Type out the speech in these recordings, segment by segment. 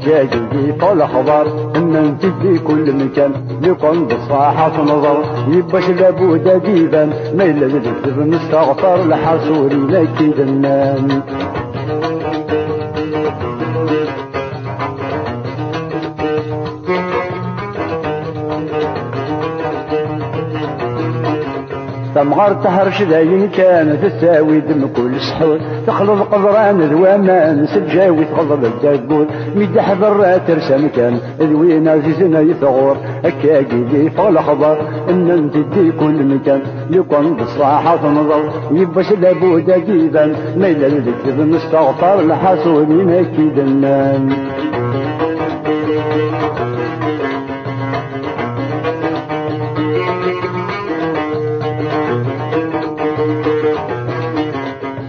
جاي طال خبر ان انت في كل مكان يكون بصراحة نظر يباش لابد ديبان ما الا الكذب نستغفر لحصولي لك دنان تمغر تهرش داين كانت تساوي دم كل سحور تخلط قدران ذوامان سجاوي تغضب الدقول ميدح برا ترسم كان ذوين عزيزنا يثغور هكاكي دي فالخبر ان انت دي كل مكان يكون بصراحة نظر يباش لابد جيدا ما الا الكذب نستغفر لحصولين اكيد النام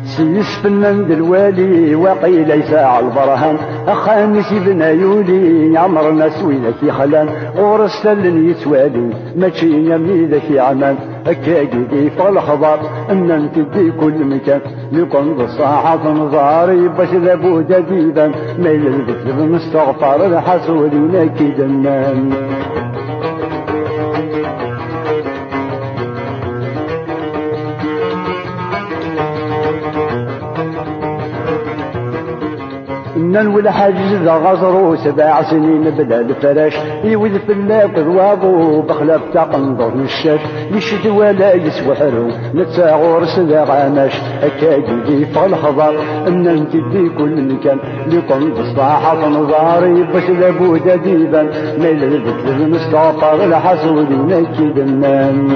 سيس فنان الوالي وقيل يساع البرهان خامس ابن يولي عمرنا سوينا في خلان غورس لن يتوالي ماشي يمي ذاك عمان هكاكي دي فالخبر ان انت دي كل مكان يكون بصاحة نظاري باش لابد ديدا ما الا الكذب نستغفر لحصولينا كي دنان إن ولا حاجز ذا غزرو 7 سنين بلا الفراش يولد في اللاق ذواقو بخلاف تاع قنضر الشاش يشد ولا يسوحرو نتساغور سلاغ عماش هكاكي دي فالخضر ان انت دي كل مكان لكم بصراحة نظاري باش لابد ديبان ما الا الكذب نستغفر لحصولي نكي دنان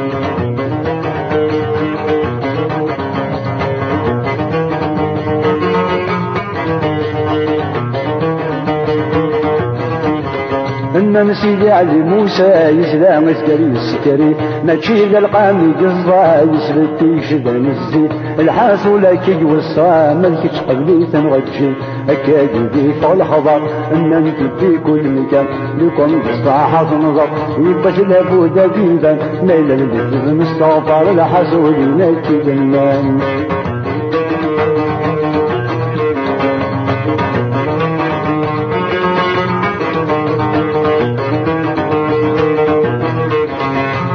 إن سيدي علي موسى يسلام سكري السكري ماشي ذا القام يقصى يسلك يشدن الزيت الحاسولة كي وصى ملكش قبلي تنغجي هكاكي دي فالخبر ان انت في كل مكان لكم بصراحة نظر يباش لابد ديدا ما الا الكذب نستغفر لحصولي نكي دنان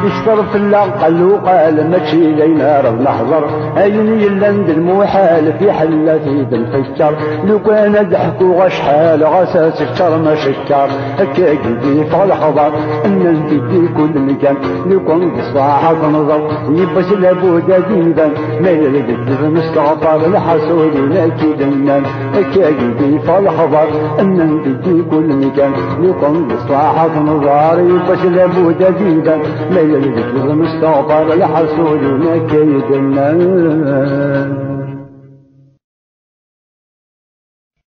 يشطرف اللقل وقال ماشي لينا راه نحضر عيني اللند المحال في حلتي بالفكر لو كان ضحكوا غشحال غساس الشر ما شكر هكاكي دي فالخبر ان انت في كل مكان لكم بصراحة نظر يباش لابد ديدا ما الا الكذب نستغفر لحصولي لكي دنان هكاكي دي فالخبر ان انت في كل مكان لكم بصراحة نظر يباش لابد ديدا ما الا الكذب نستغفر لحصولنا كيد الناس